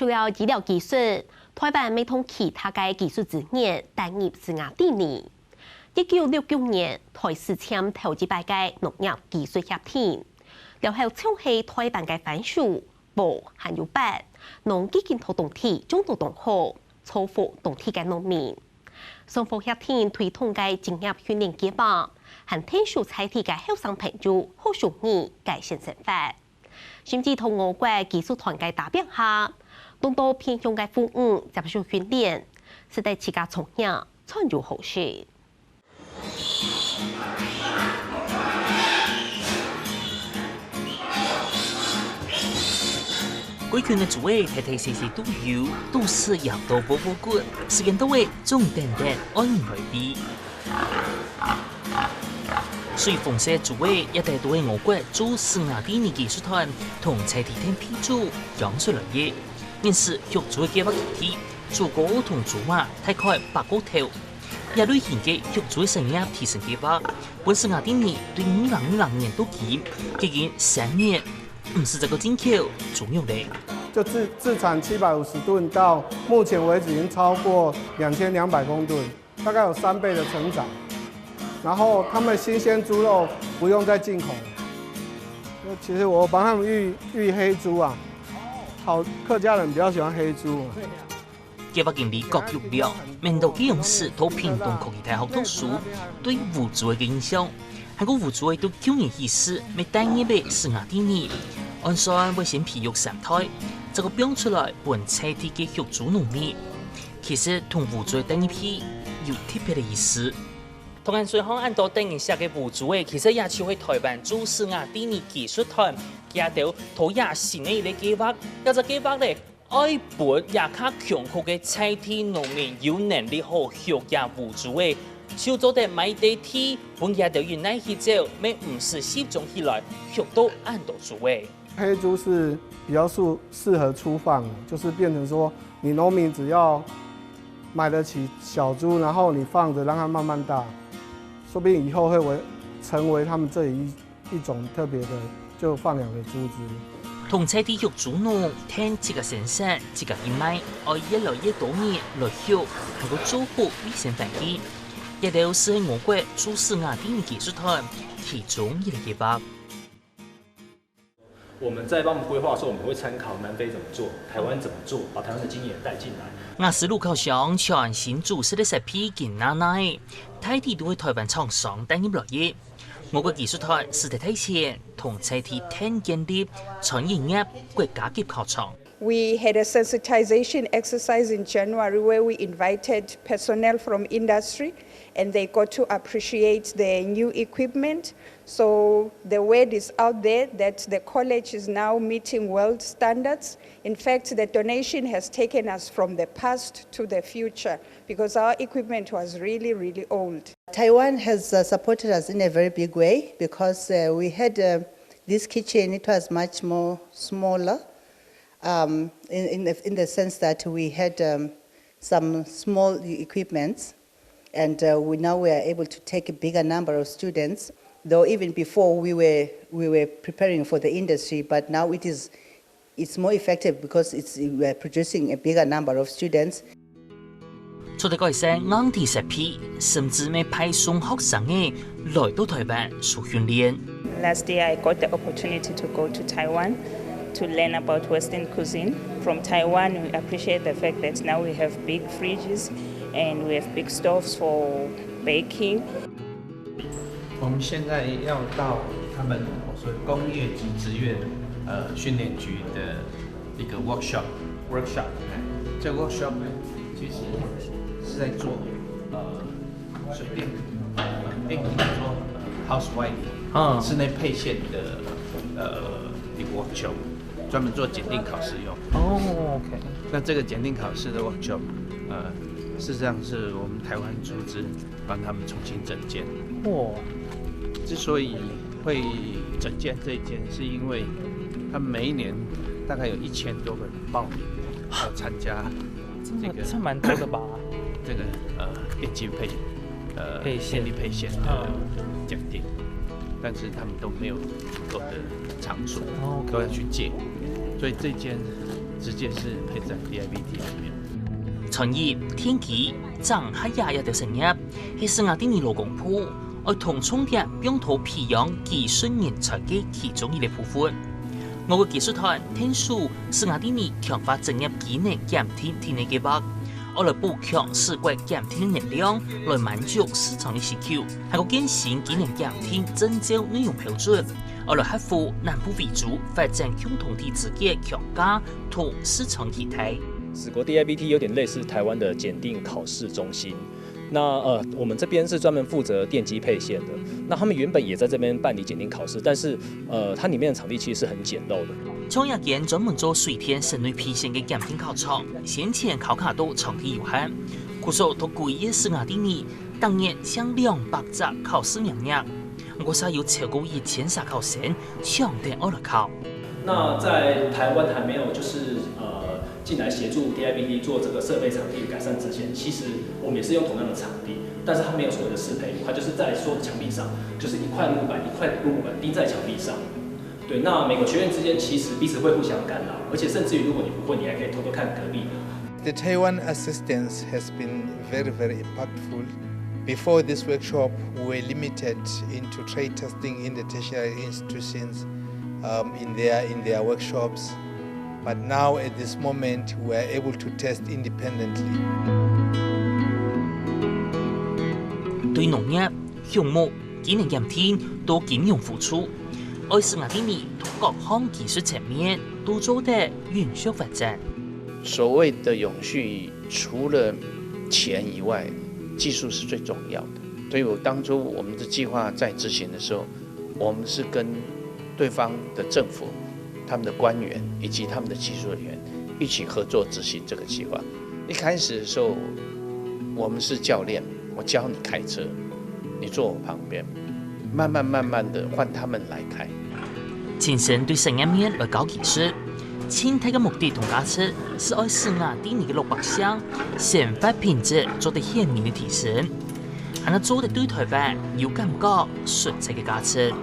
除了医疗技术，台湾未同其他嘅技術資源投入是雅典尼。1969年，台視簽投資拜嘅農業技術協定，然後創起台灣嘅番薯、布還有白農基建土動體種到動好，造福當地嘅農民。雙方協定推動嘅職業訓練計劃，還天數採地嘅後生朋友好容易改善生活。甚至同我國技術團嘅打變下，當到偏鄉嘅父母接受訓練，使得自家從業創造好事。規群嘅組委睇睇細細都有，都是也都波波骨，時間到位總等等按來比。水豐社組委一帶都係我國做事雅典尼技術團同採地廳批注養出來嘅，因是學做嘅計劃具體，做過同做話大概8個頭。也類型嘅學做產業提升計劃，本是雅典尼對2020年都見，今年3年。唔是這個進口重要的，就自產750噸到目前為止已經超過2200公噸，大概有3倍的成長。然後他們新鮮豬肉不用再進口了。其實我幫他們育黑豬啊，好客家人比較喜歡黑豬。計劃經理郭玉亮，面對基隆市到屏東科技大學讀書，對無族嘅影響。韓國無族都去年起始，未單一嘅是雅典尼，按算會先培育3胎，這個標出來本採地嘅學族農民，其實同無族單一批有特別嘅意思。同按隨行按到等一下嘅無族其實也就係台灣做事雅典尼技術團，也到投也新嘅一個計劃，有隻計劃咧，愛本也較強酷嘅採地農民有能力好學也無族小組的買地鐵，本也就原來去走，咩唔是集中起來，學到按到主位。黑豬是比較適合出放，就是變成說，你農民只要買得起小豬，然後你放着讓它慢慢大，說不定以後會成為他們這裡一種特別的就放養的豬隻。同採地學豬農聽自個生產，自個去賣，愛越來越多年來學，係個做好衛生環境。也都是我國做事雅典尼技術團其中一個計劃。我們在幫我們規劃的時候，我們會參考南非怎麼做，台灣怎麼做，把台灣的經驗也帶進來。雅思路考上全新注釋的食品見奶奶，大地都會台灣廠商帶入來嘅。我國技術團是在提前同採地聽建立產業業國家級考場。We had a sensitization exercise in January where we invited personnel from industry and they got to appreciate the new equipment. So the word is out there that the college is now meeting world standards. In fact, the donation has taken us from the past to the future because our equipment was really, really old. Taiwan has supported us in a very big way because we had this kitchen, it was much more smaller. In the sense that we had some small equipments, and we are able to take a bigger number of students. Though even before we were preparing for the industry, but now it's more effective because we are producing a bigger number of students. 除咗改善硬體設備，甚至未派送學生嘅來到台灣受訓練。Last year I got the opportunity to go to Taiwan to learn about Western cuisine. From Taiwan, we appreciate the fact that now we have big fridges and we have big stoves for baking. 我們現在要到他們所謂工業及職業訓練局的一個 workshop。這個 workshop 呢，其實是在做水電，英文叫做 housewiring，室內配線的一個 workshop。專門做檢定考試用。OK。那這個檢定考試的 workshop，事實上是我們台灣組織幫他們重新整建。之所以會整建這一間，是因為他們每一年大概有1000多個人報名要參加這個。這蠻多的吧？這個電機電力配線的檢定，但是他們都沒有足夠的場所，都要去借。所以這間直接是配在 DIBT 里面。创业、天气、涨下也一条成业，係生涯啲年勞工鋪，愛同衝突並土培養技術人才嘅其中一個部分。我個技術團聽說生涯啲年強化職業技能減輕體內計劃，我來補強市國減輕能量，來滿足市場嘅需求，係個堅信技能減輕證照內容標準，我來克服南部為主發展共同體自嘅強化同市場期待。史國 DIBT 有點類似台灣的檢定考試中心。那我們這邊是專門負責電機配線的。那他們原本也在這邊辦理檢定考試，但是它裡面的場地其實是很簡陋的。創業間專門做水電室內配線嘅檢定考場，先前考卡都場地有限，可數都貴嘅生涯啲年，當年向200隻考試名額，我才有超過1300考生搶定我來考。那在台灣還沒有就是進來協助 DIBT 做這個設備場地改善之前，其實我們也是用同樣的場地，但是它沒有所謂的適配，它就是在所有的牆壁上，就是一塊木板釘在牆壁上。對，那每個學院之間其實彼此會互相干擾，而且甚至於如果你不會，你還可以偷偷看隔壁。The Taiwan assistance has been very, very impactful. Before this workshop, we were limited into trade testing in the tertiary institutions in their workshops. But now at this moment, we are able to test independently. 對農業、畜牧、技能減輕都兼容付出，愛生涯啲年各項技術層面都做得永續發展。所謂的永續，除了錢以外，技術是最重要的。所以當初我們的計劃在執行的時候，我們是跟對方的政府、他們的官員以及他們的技術人員一起合作執行這個計劃。一開始的時候，我們是教練，我教你開車，你坐我旁邊，慢慢的換他們來開。前身對產業面來搞技術，前提嘅目的同價值是愛生涯啲年嘅600項，生活品質做得顯明嘅提升，係那做得對台灣有感覺實際嘅價值。